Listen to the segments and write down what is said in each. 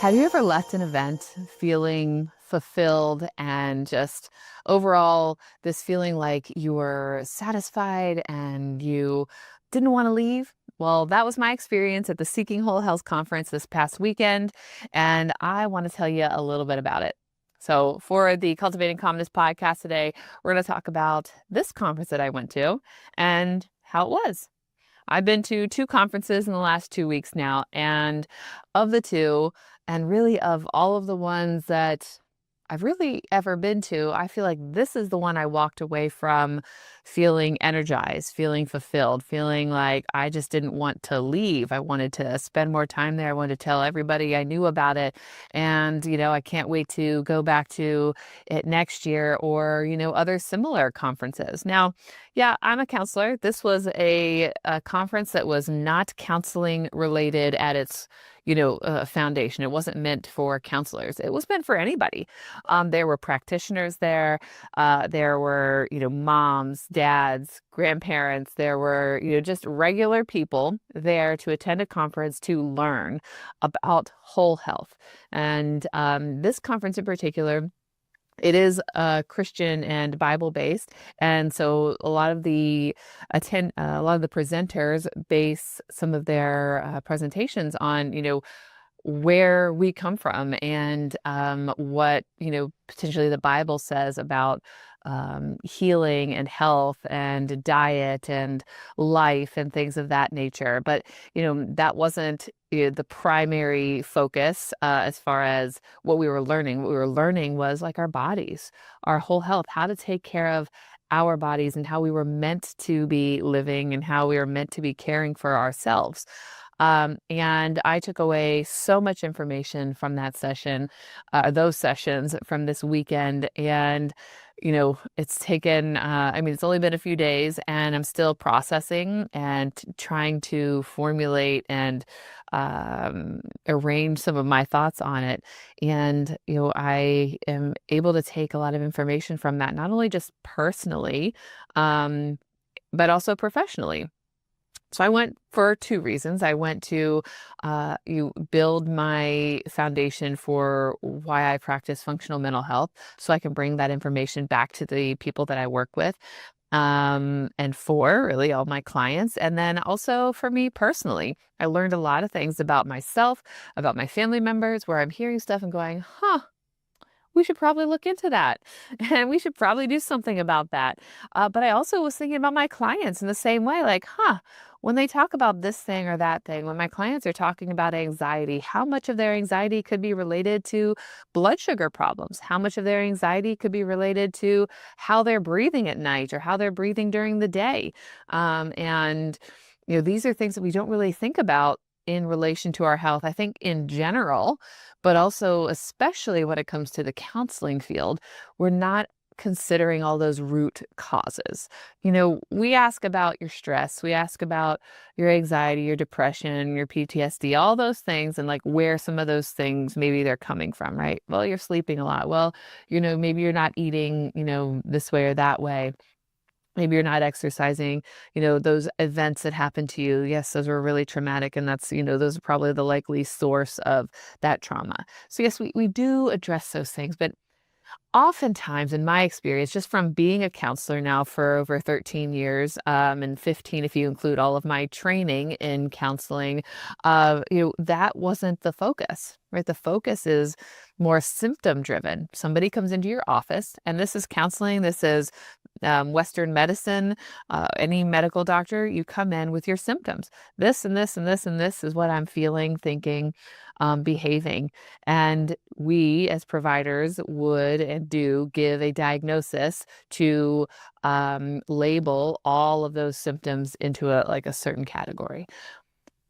Have you ever left an event feeling fulfilled and just overall this feeling like you were satisfied and you didn't want to leave? Well, that was my experience at the Seeking Whole Health Conference this past weekend, and I want to tell you a little bit about it. So for the Cultivating Calmness podcast today, we're going to talk about this conference that I went to and how it was. I've been to 2 conferences in the last 2 weeks now, and of the 2, and really of all of the ones that I've really ever been to, I feel like this is the one I walked away from feeling energized, feeling fulfilled, feeling like I just didn't want to leave. I wanted to spend more time there. I wanted to tell everybody I knew about it. And, I can't wait to go back to it next year or, other similar conferences. Now, yeah, I'm a counselor. This was a conference that was not counseling related at its foundation. It wasn't meant for counselors. It was meant for anybody. There were practitioners there. There were, moms, dads, grandparents. There were, just regular people there to attend a conference to learn about whole health. And this conference in particular, it is Christian and Bible based, and so a lot of the presenters base some of their presentations on where we come from and what potentially the Bible says about healing and health and diet and life and things of that nature. But that wasn't the primary focus as far as what we were learning. What we were learning was like our bodies, our whole health, how to take care of our bodies and how we were meant to be living and how we were meant to be caring for ourselves. And I took away so much information from that session, those sessions from this weekend. And, it's taken, it's only been a few days and I'm still processing and trying to formulate and arrange some of my thoughts on it. And, I am able to take a lot of information from that, not only just personally, but also professionally. So I went for 2 reasons. I went to build my foundation for why I practice functional mental health so I can bring that information back to the people that I work with and for really all my clients. And then also for me personally, I learned a lot of things about myself, about my family members, where I'm hearing stuff and going, we should probably look into that and we should probably do something about that. But I also was thinking about my clients in the same way, like, when they talk about this thing or that thing, when my clients are talking about anxiety, how much of their anxiety could be related to blood sugar problems? How much of their anxiety could be related to how they're breathing at night or how they're breathing during the day? And these are things that we don't really think about in relation to our health, I think in general, but also especially when it comes to the counseling field, we're not considering all those root causes. We ask about your stress, we ask about your anxiety, your depression, your PTSD, all those things, and like where some of those things maybe they're coming from, right? Well, you're sleeping a lot. Well, maybe you're not eating, this way or that way. Maybe you're not exercising, those events that happened to you. Yes, those were really traumatic. And that's, those are probably the likely source of that trauma. So yes, we do address those things, but oftentimes in my experience, just from being a counselor now for over 13 years, and 15 if you include all of my training in counseling, that wasn't the focus, right? The focus is more symptom driven. Somebody comes into your office, and this is counseling, this is Western medicine, any medical doctor, you come in with your symptoms. This and this and this and this is what I'm feeling, thinking, behaving. And we as providers would and do give a diagnosis to label all of those symptoms into a certain category.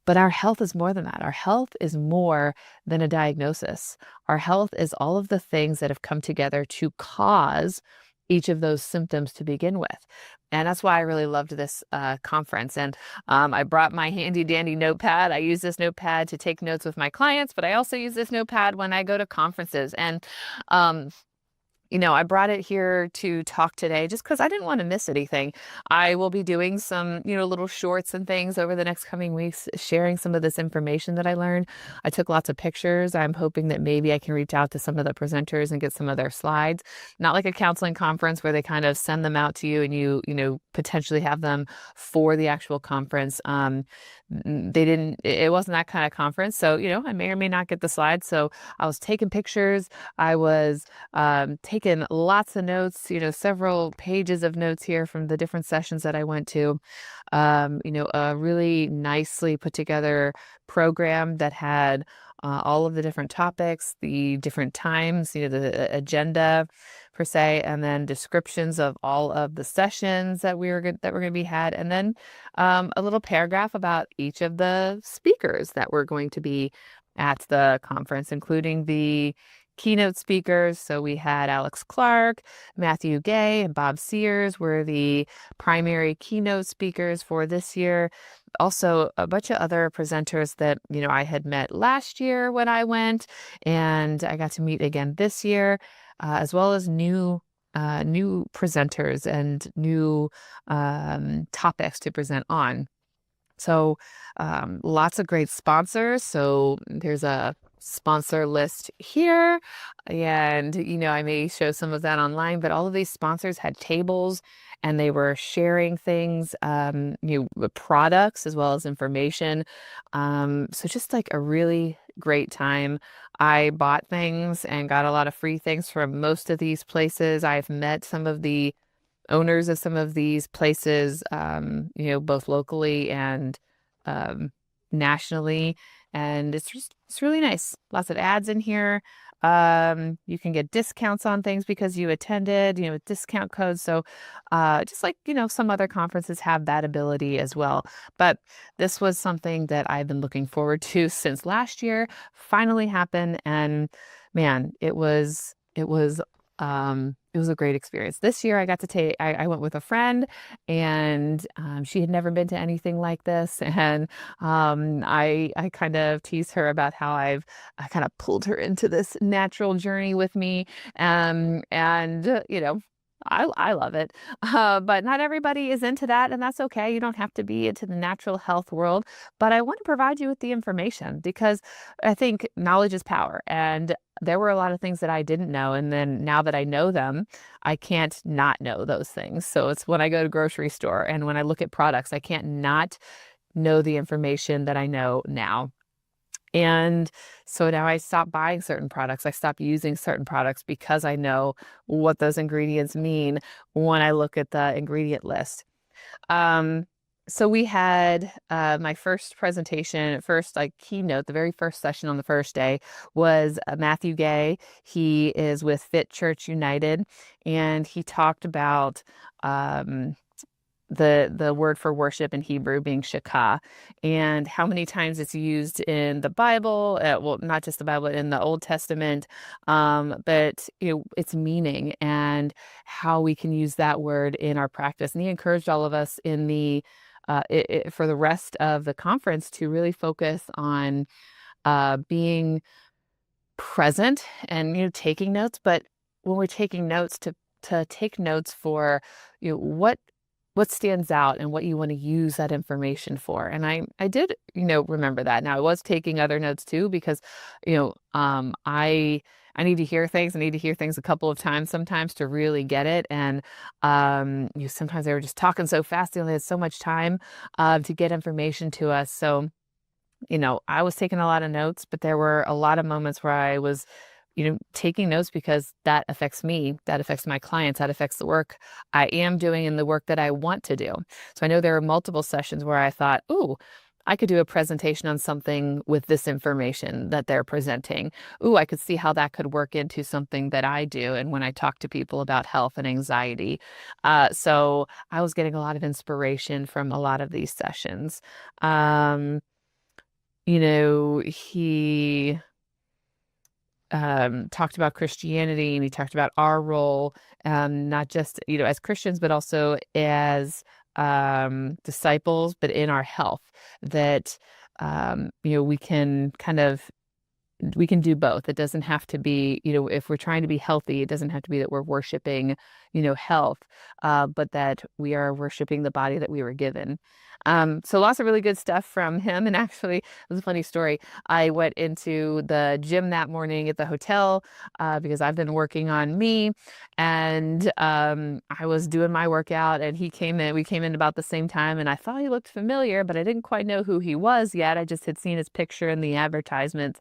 But our health is more than that. Our health is more than a diagnosis. Our health is all of the things that have come together to cause each of those symptoms to begin with. And that's why I really loved this conference. And I brought my handy dandy notepad. I use this notepad to take notes with my clients, but I also use this notepad when I go to conferences. And I brought it here to talk today just because I didn't want to miss anything. I will be doing some, little shorts and things over the next coming weeks, sharing some of this information that I learned. I took lots of pictures. I'm hoping that maybe I can reach out to some of the presenters and get some of their slides. Not like a counseling conference where they kind of send them out to you and you potentially have them for the actual conference. It wasn't that kind of conference. So, I may or may not get the slides. So I was taking pictures. I was taken lots of notes, several pages of notes here from the different sessions that I went to. A really nicely put together program that had all of the different topics, the different times, the agenda per se, and then descriptions of all of the sessions that were going to be had, and then a little paragraph about each of the speakers that were going to be at the conference, including the keynote speakers. So we had Alex Clark, Matthew Gay, and Bob Sears were the primary keynote speakers for this year. Also, a bunch of other presenters that, I had met last year when I went, and I got to meet again this year, as well as new presenters and new topics to present on. So lots of great sponsors. So there's a sponsor list here, and I may show some of that online, but all of these sponsors had tables and they were sharing things, products as well as information. So just like a really great time. I bought things and got a lot of free things from most of these places. I've met some of the owners of some of these places, both locally and nationally. And it's really nice. Lots of ads in here. You can get discounts on things because you attended, discount codes. So just like, some other conferences have that ability as well. But this was something that I've been looking forward to since last year, finally happened. And man, it was a great experience. This year I got to I went with a friend, and she had never been to anything like this. And I kind of teased her about how I kind of pulled her into this natural journey with me. I love it. But not everybody is into that, and that's okay. You don't have to be into the natural health world. But I want to provide you with the information because I think knowledge is power. And there were a lot of things that I didn't know. And then now that I know them, I can't not know those things. So it's when I go to grocery store and when I look at products, I can't not know the information that I know now. And so now I stopped buying certain products. I stopped using certain products because I know what those ingredients mean when I look at the ingredient list. So we had my first presentation, first like keynote, the very first session on the first day was Matthew Gay. He is with Fit Church United, and he talked about the word for worship in Hebrew being 𝐂𝐿𝐴, and how many times it's used in the Bible, well, not just the Bible, in the Old Testament, but its meaning and how we can use that word in our practice. And he encouraged all of us in the for the rest of the conference to really focus on being present and taking notes. But when we're taking notes, to take notes for what stands out and what you want to use that information for. And I did remember that. Now I was taking other notes too because I need to hear things. I need to hear things a couple of times sometimes to really get it. And sometimes they were just talking so fast. They only had so much time to get information to us. So I was taking a lot of notes, but there were a lot of moments where I was taking notes because that affects me, that affects my clients, that affects the work I am doing and the work that I want to do. So I know there are multiple sessions where I thought, ooh, I could do a presentation on something with this information that they're presenting. Ooh, I could see how that could work into something that I do. And when I talk to people about health and anxiety. So I was getting a lot of inspiration from a lot of these sessions. He talked about Christianity, and he talked about our role, not just, as Christians, but also as disciples, but in our health, that, we can kind of we can do both. It doesn't have to be, if we're trying to be healthy, it doesn't have to be that we're worshiping, health, but that we are worshiping the body that we were given. So lots of really good stuff from him. And actually, it was a funny story. I went into the gym that morning at the hotel because I've been working on me, and I was doing my workout, and he came in. We came in about the same time, and I thought he looked familiar, but I didn't quite know who he was yet. I just had seen his picture in the advertisements.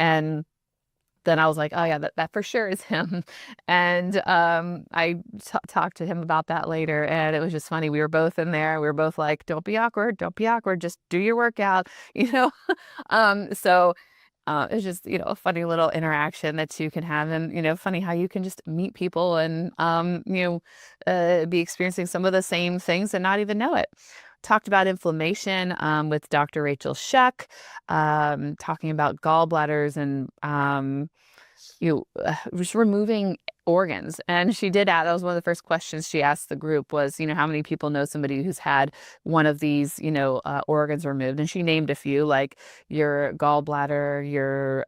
And then I was like, oh yeah, that for sure is him. And I talked to him about that later, and it was just funny. We were both in there. We were both like, don't be awkward, just do your workout, So it's just, a funny little interaction that you can have, and, funny how you can just meet people and, be experiencing some of the same things and not even know it. Talked about inflammation with Dr. Rachel Shuck, talking about gallbladders and just removing organs. And she did ask, that was one of the first questions she asked the group was, how many people know somebody who's had one of these, organs removed? And she named a few, like your gallbladder, your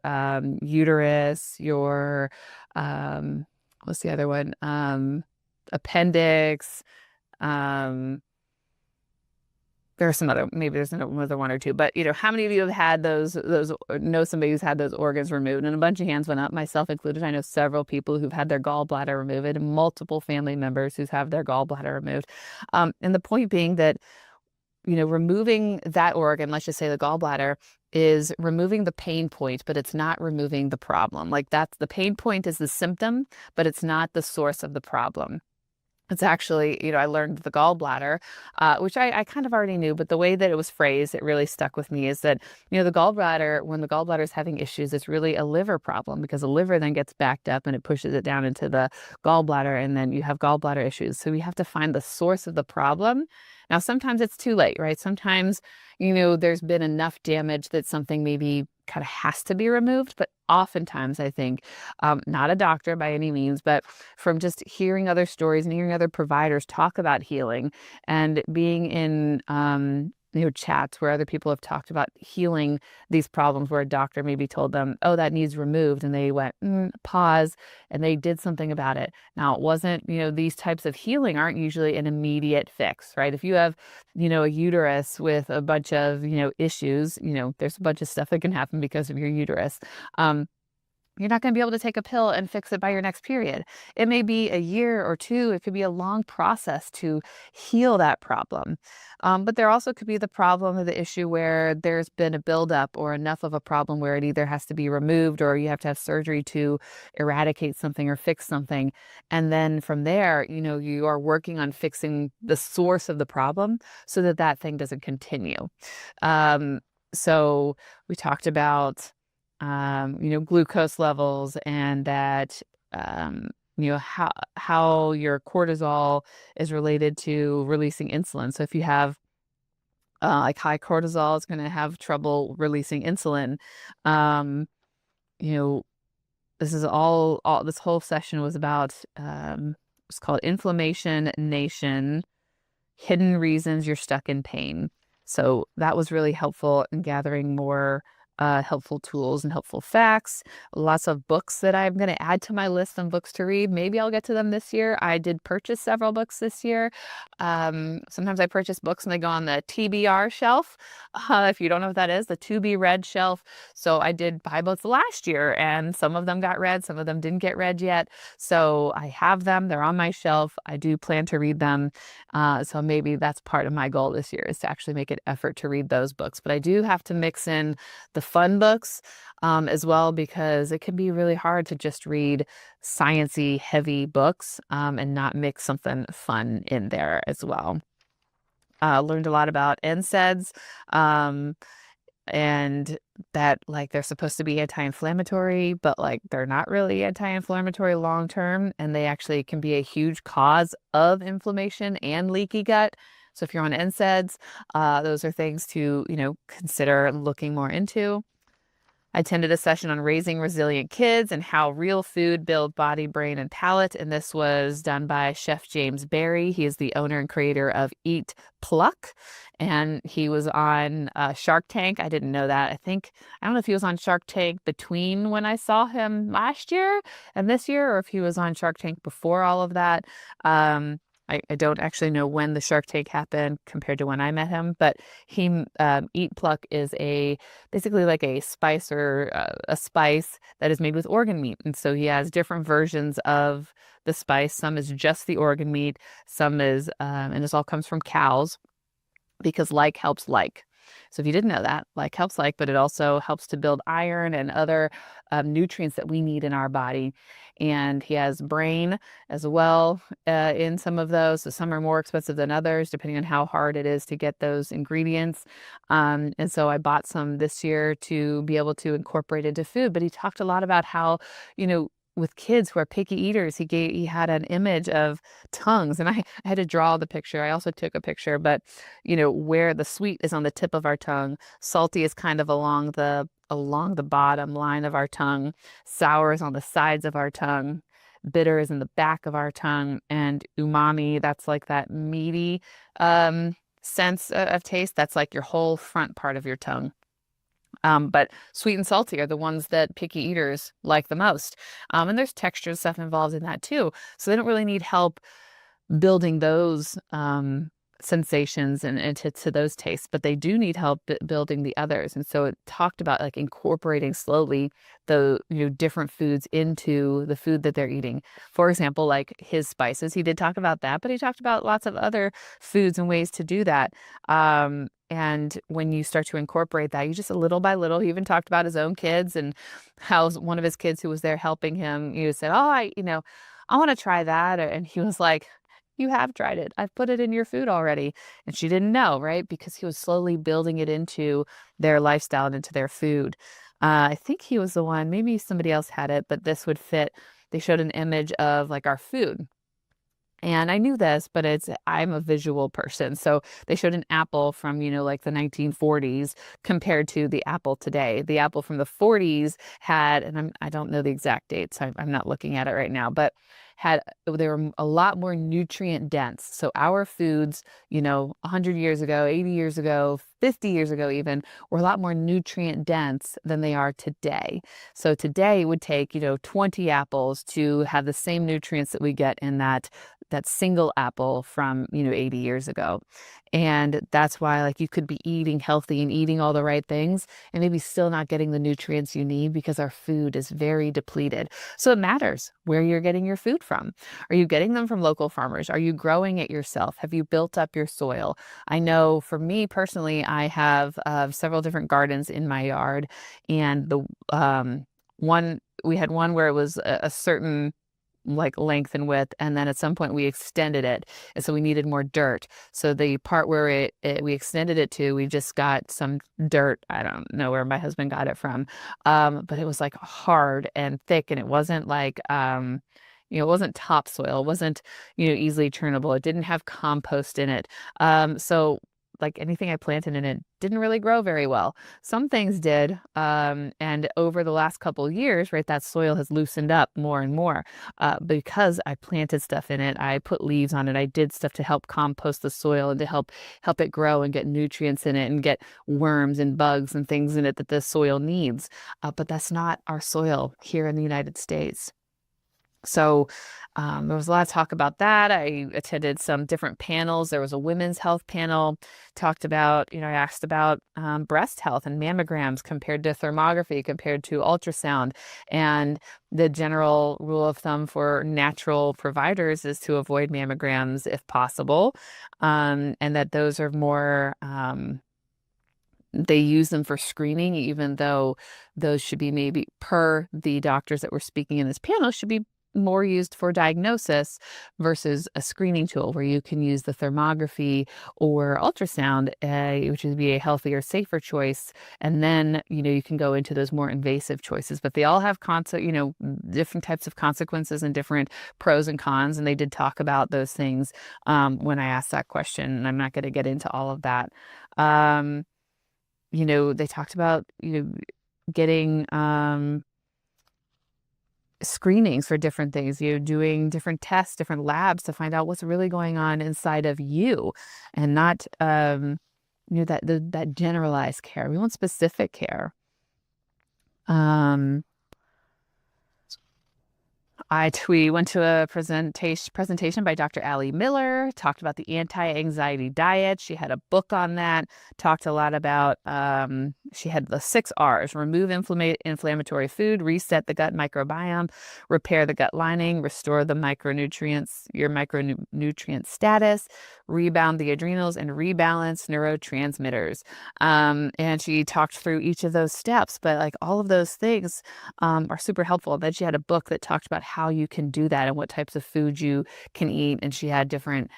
uterus, your, what's the other one? Appendix. There are some other, maybe there's another one or two, but how many of you have had those, know somebody who's had those organs removed? And a bunch of hands went up, myself included. I know several people who've had their gallbladder removed, and multiple family members who've had their gallbladder removed. And the point being that, removing that organ, let's just say the gallbladder, is removing the pain point, but it's not removing the problem. Like that's the pain point is the symptom, but it's not the source of the problem. It's actually, I learned the gallbladder, which I kind of already knew, but the way that it was phrased, it really stuck with me, is that, the gallbladder, when the gallbladder is having issues, it's really a liver problem, because the liver then gets backed up and it pushes it down into the gallbladder, and then you have gallbladder issues. So we have to find the source of the problem. Now, sometimes it's too late, right? Sometimes, there's been enough damage that something maybe kind of has to be removed. But oftentimes, I think, not a doctor by any means, but from just hearing other stories and hearing other providers talk about healing, and being in chats where other people have talked about healing these problems, where a doctor maybe told them, oh, that needs removed, and they went, pause, and they did something about it. Now, it wasn't, these types of healing aren't usually an immediate fix, right? If you have, a uterus with a bunch of, issues, there's a bunch of stuff that can happen because of your uterus. You're not going to be able to take a pill and fix it by your next period. It may be a year or two. It could be a long process to heal that problem. But there also could be the problem or the issue where there's been a buildup or enough of a problem where it either has to be removed, or you have to have surgery to eradicate something or fix something. And then from there, you are working on fixing the source of the problem so that that thing doesn't continue. So we talked about glucose levels, and that, how your cortisol is related to releasing insulin. So if you have like high cortisol, it's going to have trouble releasing insulin. This is all this whole session was about, it's called Inflammation Nation, Hidden Reasons You're Stuck in Pain. So that was really helpful in gathering more helpful tools and helpful facts. Lots of books that I'm going to add to my list of books to read. Maybe I'll get to them this year. I did purchase several books this year. Sometimes I purchase books and they go on the TBR shelf. If you don't know what that is, the to be read shelf. So I did buy books last year, and some of them got read, some of them didn't get read yet. So I have them. They're on my shelf. I do plan to read them. So maybe that's part of my goal this year, is to actually make an effort to read those books. But I do have to mix in the fun books as well, because it can be really hard to just read sciencey heavy books and not mix something fun in there as well. Learned a lot about NSAIDs, and that, like, they're supposed to be anti-inflammatory, but like they're not really anti-inflammatory long term, and they actually can be a huge cause of inflammation and leaky gut. So if you're on NSAIDs, those are things to, consider looking more into. I attended a session on raising resilient kids and how real food builds body, brain, and palate. And this was done by Chef James Barry. He is the owner and creator of Eat Pluck. And he was on Shark Tank. I didn't know that. I don't know if he was on Shark Tank between when I saw him last year and this year, or if he was on Shark Tank before all of that. I don't actually know when the Shark Tank happened compared to when I met him, but Eat Pluck is basically like a spice or a spice that is made with organ meat. And so he has different versions of the spice. Some is just the organ meat, some is, and this all comes from cows because like helps like. So if you didn't know that, like helps like, but it also helps to build iron and other nutrients that we need in our body. And he has brain as well in some of those. So some are more expensive than others, depending on how hard it is to get those ingredients. And so I bought some this year to be able to incorporate into food. But he talked a lot about how, with kids who are picky eaters, he had an image of tongues, and I had to draw the picture. I also took a picture, but where the sweet is on the tip of our tongue, salty is kind of along the bottom line of our tongue, sour is on the sides of our tongue, bitter is in the back of our tongue, and umami, that's like that meaty sense of taste. That's like your whole front part of your tongue. But sweet and salty are the ones that picky eaters like the most. And there's texture stuff involved in that too. So they don't really need help building those sensations and to those tastes, but they do need help building the others. And so it talked about like incorporating slowly the different foods into the food that they're eating. For example, like his spices, he did talk about that, but he talked about lots of other foods and ways to do that. And when you start to incorporate that, you just a little by little, he even talked about his own kids and how one of his kids who was there helping him, said, "Oh, I want to try that." And he was like, "You have tried it. I've put it in your food already." And she didn't know, right? Because he was slowly building it into their lifestyle and into their food. I think he was the one, maybe somebody else had it, but this would fit. They showed an image of like our food. And I knew this, but I'm a visual person. So they showed an apple from, like the 1940s compared to the apple today. The apple from the 40s had, and I don't know the exact date, so I'm not looking at it right now, but they were a lot more nutrient dense. So our foods, 100 years ago, 80 years ago, 50 years ago even, were a lot more nutrient dense than they are today. So today it would take, 20 apples to have the same nutrients that we get in that single apple from, 80 years ago. And that's why like you could be eating healthy and eating all the right things and maybe still not getting the nutrients you need because our food is very depleted. So it matters where you're getting your food from. Are you getting them from local farmers? Are you growing it yourself? Have you built up your soil? I know for me personally, I have several different gardens in my yard, and we had one where it was a certain like length and width, and then at some point we extended it, and so we needed more dirt. So the part where we extended it to, we just got some dirt. I don't know where my husband got it from, but it was like hard and thick, and it wasn't like it wasn't topsoil. It wasn't easily turnable. It didn't have compost in it. So like anything I planted in it didn't really grow very well. Some things did. And over the last couple of years, right, that soil has loosened up more and more because I planted stuff in it. I put leaves on it. I did stuff to help compost the soil and to help it grow and get nutrients in it and get worms and bugs and things in it that the soil needs. But that's not our soil here in the United States. So there was a lot of talk about that. I attended some different panels. There was a women's health panel, talked about, I asked about breast health and mammograms compared to thermography, compared to ultrasound. And the general rule of thumb for natural providers is to avoid mammograms if possible, and that those are more they use them for screening, even though those should be maybe, per the doctors that were speaking in this panel, should be more used for diagnosis versus a screening tool where you can use the thermography or ultrasound, which would be a healthier, safer choice. And then, you can go into those more invasive choices, but they all have different types of consequences and different pros and cons. And they did talk about those things when I asked that question, and I'm not going to get into all of that. They talked about, getting screenings for different things, doing different tests, different labs to find out what's really going on inside of you, and not that generalized care. We want specific care. We went to a presentation by Dr. Ali Miller, talked about the anti-anxiety diet. She had a book on that, talked a lot about, she had the 6 R's: remove inflammatory food, reset the gut microbiome, repair the gut lining, restore the micronutrients, your micronutrient status, rebound the adrenals, and rebalance neurotransmitters. And she talked through each of those steps, but like all of those things are super helpful. And then she had a book that talked about how you can do that and what types of food you can eat. And she had different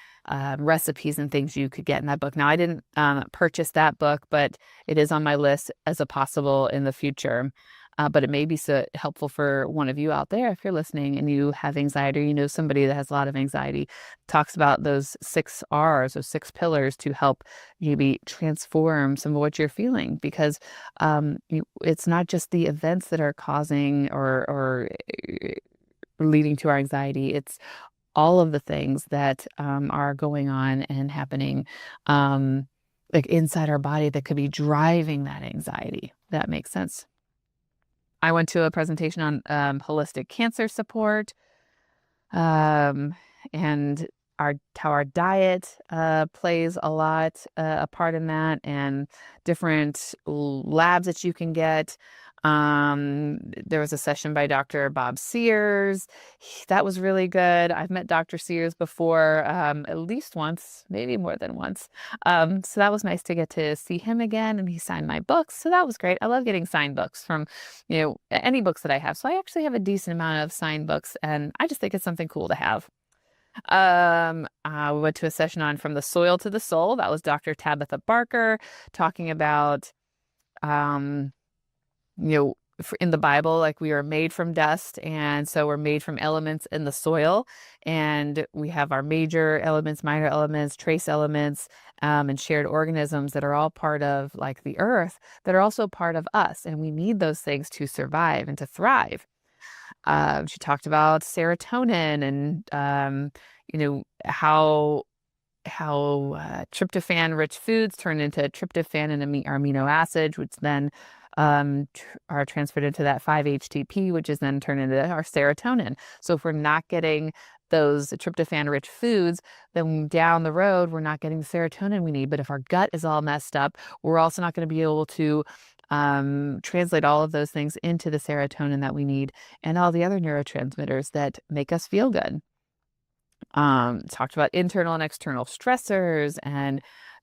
recipes and things you could get in that book. Now, I didn't purchase that book, but it is on my list as a possible in the future. But it may be so helpful for one of you out there if you're listening and you have anxiety, or you know somebody that has a lot of anxiety. Talks about those 6 R's, those 6 pillars, to help maybe transform some of what you're feeling, because it's not just the events that are causing or leading to our anxiety. It's all of the things that are going on and happening like inside our body that could be driving that anxiety. That makes sense. I went to a presentation on holistic cancer support, and how our diet plays a lot a part in that, and different labs that you can get. There was a session by Dr. Bob Sears. That was really good. I've met Dr. Sears before, at least once, maybe more than once. So that was nice to get to see him again, and he signed my books. So that was great. I love getting signed books from, any books that I have. So I actually have a decent amount of signed books, and I just think it's something cool to have. We went to a session on From the Soil to the Soul. That was Dr. Tabitha Barker talking about, in the Bible, like, we are made from dust, and so we're made from elements in the soil, and we have our major elements, minor elements, trace elements, and shared organisms that are all part of, like, the earth, that are also part of us, and we need those things to survive and to thrive. She talked about serotonin and how tryptophan-rich foods turn into tryptophan and amino acids, which then are transferred into that 5-HTP, which is then turned into our serotonin. So if we're not getting those tryptophan-rich foods, then down the road, we're not getting the serotonin we need. But if our gut is all messed up, we're also not going to be able to translate all of those things into the serotonin that we need and all the other neurotransmitters that make us feel good. Talked about internal and external stressors and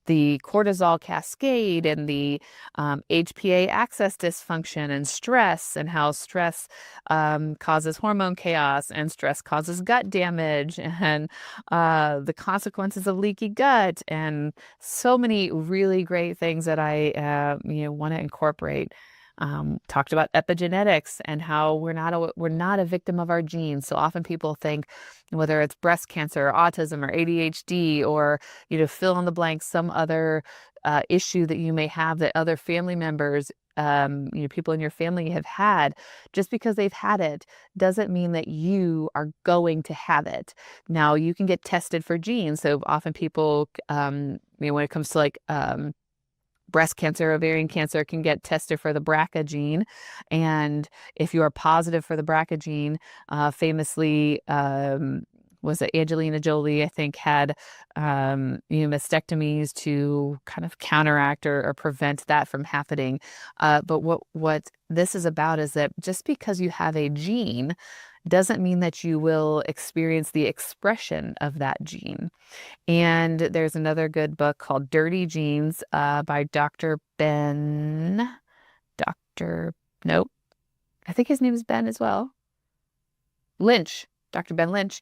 the cortisol cascade and the HPA axis dysfunction and stress, and how stress causes hormone chaos, and stress causes gut damage, and the consequences of leaky gut, and so many really great things that I want to incorporate. Talked about epigenetics and how we're not a victim of our genes. So often people think, whether it's breast cancer or autism or ADHD or fill in the blank, some other issue that you may have that other family members, people in your family have had, just because they've had it doesn't mean that you are going to have it. Now, you can get tested for genes. So often people, when it comes to like breast cancer, ovarian cancer, can get tested for the BRCA gene. And if you are positive for the BRCA gene, famously, was it Angelina Jolie, I think, had mastectomies to kind of counteract or prevent that from happening. But what this is about is that just because you have a gene doesn't mean that you will experience the expression of that gene. And there's another good book called Dirty Genes by Dr. Nope, I think his name is Ben as well. Lynch, Dr. Ben Lynch.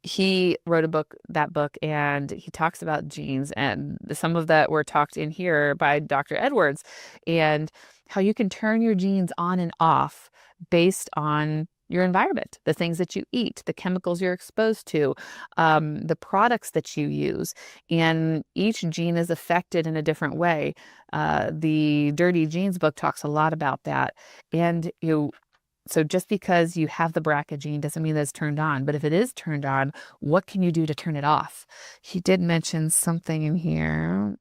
He wrote that book, and he talks about genes, and some of that were talked in here by Dr. Edwards, and how you can turn your genes on and off based on your environment, the things that you eat, the chemicals you're exposed to, the products that you use. And each gene is affected in a different way. The Dirty Genes book talks a lot about that. And so just because you have the BRCA gene doesn't mean that it's turned on. But if it is turned on, what can you do to turn it off? He did mention something in here.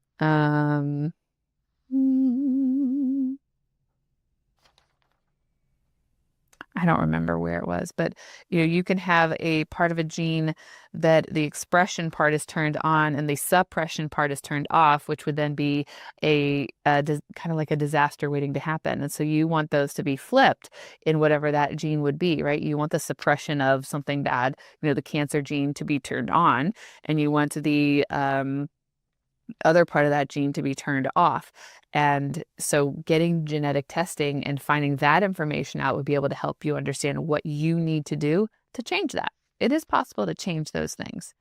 I don't remember where it was, but you can have a part of a gene that the expression part is turned on and the suppression part is turned off, which would then be kind of like a disaster waiting to happen. And so you want those to be flipped in whatever that gene would be, right? You want the suppression of something bad, the cancer gene to be turned on, and you want the other part of that gene to be turned off. And so getting genetic testing and finding that information out would be able to help you understand what you need to do to change that. It is possible to change those things.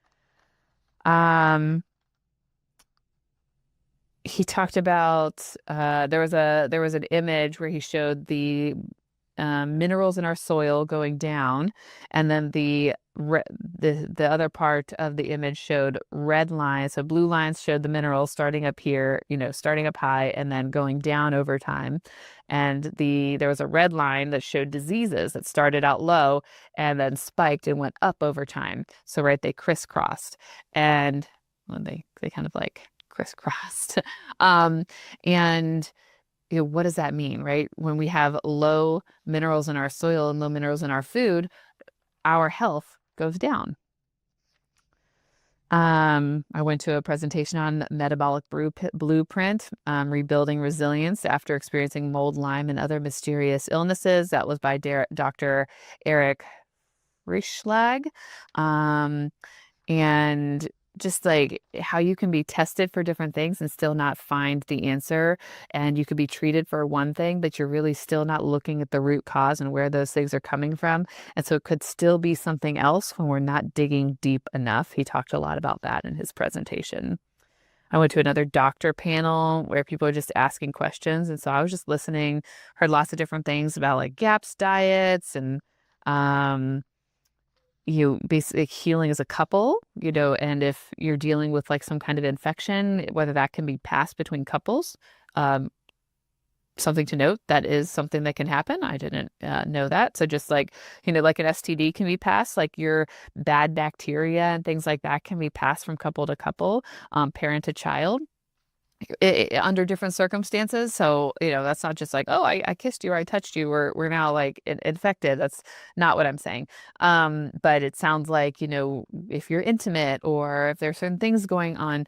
He talked about there was an image where he showed the minerals in our soil going down, and then the other part of the image showed red lines. So blue lines showed the minerals starting up here, starting up high and then going down over time. And there was a red line that showed diseases that started out low and then spiked and went up over time. So right, they crisscrossed, and they kind of like crisscrossed. And what does that mean, right? When we have low minerals in our soil and low minerals in our food, our health goes down. I went to a presentation on metabolic blueprint, rebuilding resilience after experiencing mold, Lyme, and other mysterious illnesses. That was by Dr. Eric Rischlag. And just like how you can be tested for different things and still not find the answer. And you could be treated for one thing, but you're really still not looking at the root cause and where those things are coming from. And so it could still be something else when we're not digging deep enough. He talked a lot about that in his presentation. I went to another doctor panel where people are just asking questions. And so I was just listening, heard lots of different things about like GAPS diets and, basically healing as a couple, and if you're dealing with like some kind of infection, whether that can be passed between couples. Something to note, that is something that can happen. I didn't know that. So just like, like an STD can be passed, like your bad bacteria and things like that can be passed from couple to couple, parent to child. Under different circumstances. So, that's not just like, oh, I kissed you or I touched you. We're now like infected. That's not what I'm saying. But it sounds like, if you're intimate or if there's certain things going on,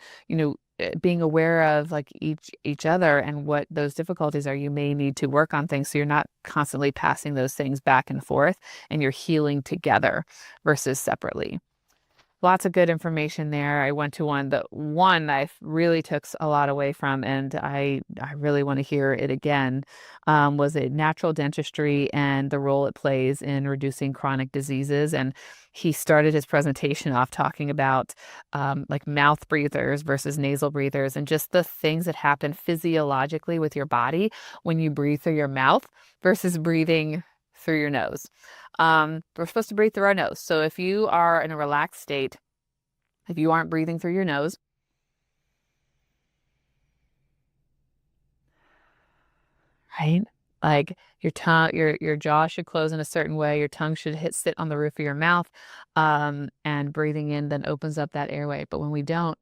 being aware of like each other and what those difficulties are, you may need to work on things so you're not constantly passing those things back and forth and you're healing together versus separately. Lots of good information there. I went to one I really took a lot away from, and I really want to hear it again, was it natural dentistry and the role it plays in reducing chronic diseases. And he started his presentation off talking about like mouth breathers versus nasal breathers and just the things that happen physiologically with your body when you breathe through your mouth versus breathing through your nose. We're supposed to breathe through our nose. So if you are in a relaxed state, if you aren't breathing through your nose, right? Like your tongue, your jaw should close in a certain way. Your tongue should sit on the roof of your mouth, and breathing in then opens up that airway. But when we don't,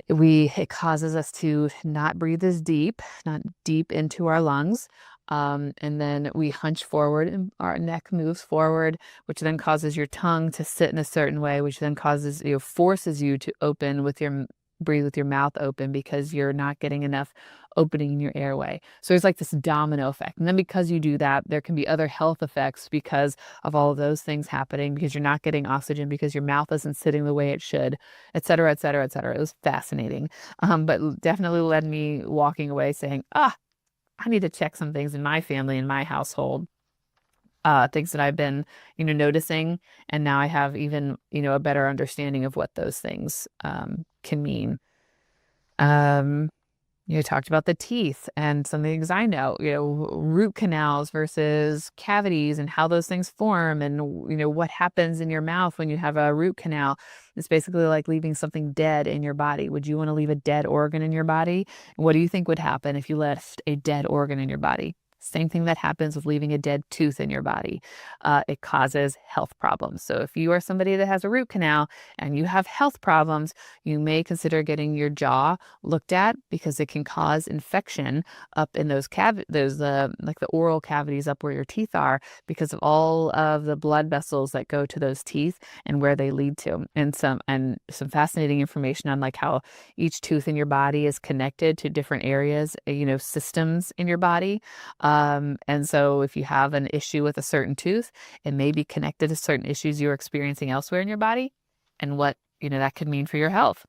it causes us to not breathe as deep, not deep into our lungs. And then we hunch forward and our neck moves forward, which then causes your tongue to sit in a certain way, which then forces you to breathe with your mouth open because you're not getting enough opening in your airway. So there's like this domino effect. And then because you do that, there can be other health effects because of all of those things happening, because you're not getting oxygen, because your mouth isn't sitting the way it should, et cetera, et cetera, et cetera. It was fascinating. But definitely led me walking away saying, I need to check some things in my family, in my household, things that I've been, noticing. And now I have even, a better understanding of what those things can mean. You talked about the teeth and some things I know, root canals versus cavities and how those things form and, what happens in your mouth when you have a root canal. It's basically like leaving something dead in your body. Would you want to leave a dead organ in your body? What do you think would happen if you left a dead organ in your body? Same thing that happens with leaving a dead tooth in your body. It causes health problems. So if you are somebody that has a root canal and you have health problems, you may consider getting your jaw looked at because it can cause infection up in those like the oral cavities up where your teeth are because of all of the blood vessels that go to those teeth and where they lead to. And some fascinating information on like how each tooth in your body is connected to different areas, systems in your body. And so if you have an issue with a certain tooth, it may be connected to certain issues you're experiencing elsewhere in your body and what, that could mean for your health.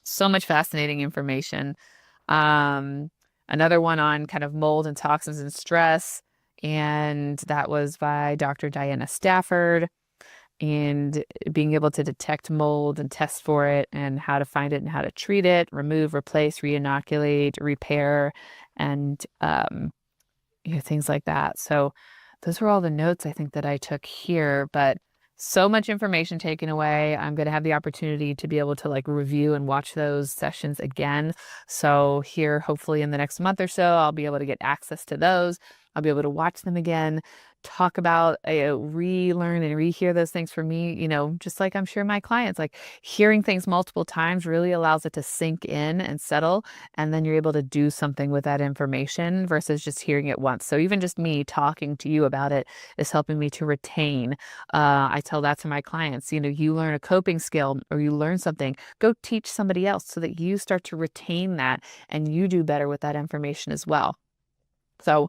So much fascinating information. Another one on kind of mold and toxins and stress. And that was by Dr. Diana Stafford, and being able to detect mold and test for it and how to find it and how to treat it, remove, replace, re-inoculate, repair, and, things like that. So those were all the notes I think that I took here, but so much information taken away. I'm going to have the opportunity to be able to like review and watch those sessions again. So here, hopefully in the next month or so, I'll be able to get access to those. I'll be able to watch them again, talk about, relearn and rehear those things for me, just like I'm sure my clients, like hearing things multiple times really allows it to sink in and settle. And then you're able to do something with that information versus just hearing it once. So even just me talking to you about it is helping me to retain. I tell that to my clients, you learn a coping skill or you learn something, go teach somebody else so that you start to retain that and you do better with that information as well. So,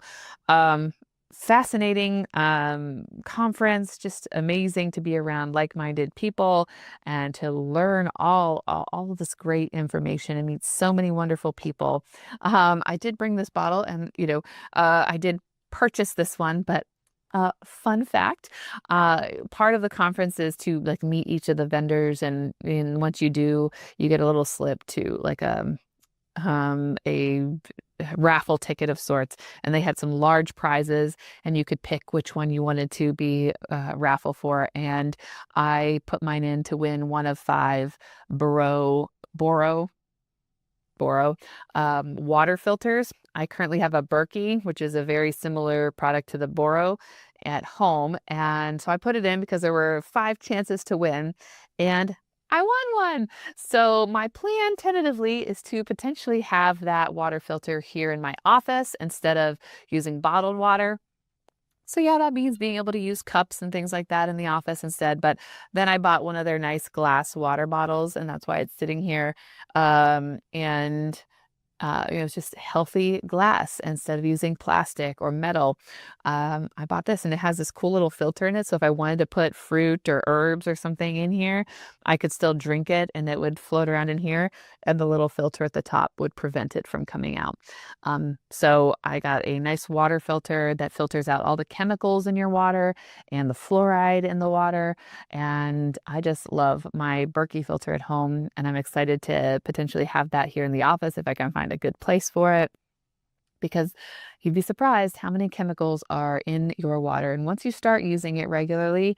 fascinating conference, just amazing to be around like-minded people and to learn all of this great information and meet so many wonderful people. I did bring this bottle and, I did purchase this one, but fun fact, part of the conference is to like meet each of the vendors and once you do, you get a little slip to like a raffle ticket of sorts, and they had some large prizes and you could pick which one you wanted to be raffle for, and I put mine in to win one of 5 Boro water filters. I currently have a 𝐵𝑒𝐾𝐻, which is a very similar product to the Boro at home, and so I put it in because there were 5 chances to win and I won one. So my plan tentatively is to potentially have that water filter here in my office instead of using bottled water. So yeah, that means being able to use cups and things like that in the office instead. But then I bought one of their nice glass water bottles and that's why it's sitting here. It's just healthy glass instead of using plastic or metal. I bought this and it has this cool little filter in it. So if I wanted to put fruit or herbs or something in here, I could still drink it and it would float around in here and the little filter at the top would prevent it from coming out. So I got a nice water filter that filters out all the chemicals in your water and the fluoride in the water. And I just love my 𝐵𝑒𝐾𝐻 filter at home. And I'm excited to potentially have that here in the office if I can find a good place for it, because you'd be surprised how many chemicals are in your water. And once you start using it regularly,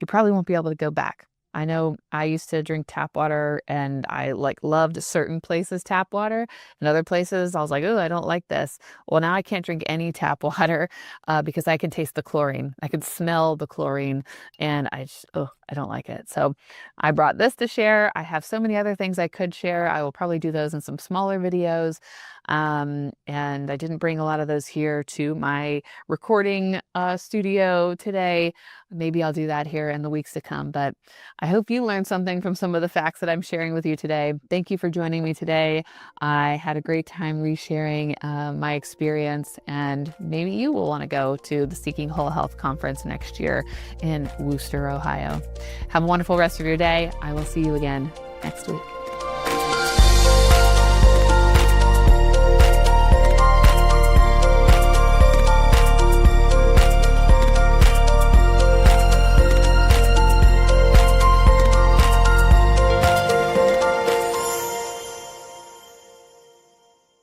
you probably won't be able to go back. I know I used to drink tap water and I loved certain places tap water, and other places I was like, oh, I don't like this. Well, now I can't drink any tap water because I can taste the chlorine. I can smell the chlorine and I don't like it. So I brought this to share. I have so many other things I could share. I will probably do those in some smaller videos. And I didn't bring a lot of those here to my recording studio today. Maybe I'll do that here in the weeks to come, but I hope you learned something from some of the facts that I'm sharing with you today. Thank you for joining me today. I had a great time resharing my experience, and maybe you will want to go to the Seeking Whole Health Conference next year in Wooster, Ohio. Have a wonderful rest of your day. I will see you again next week.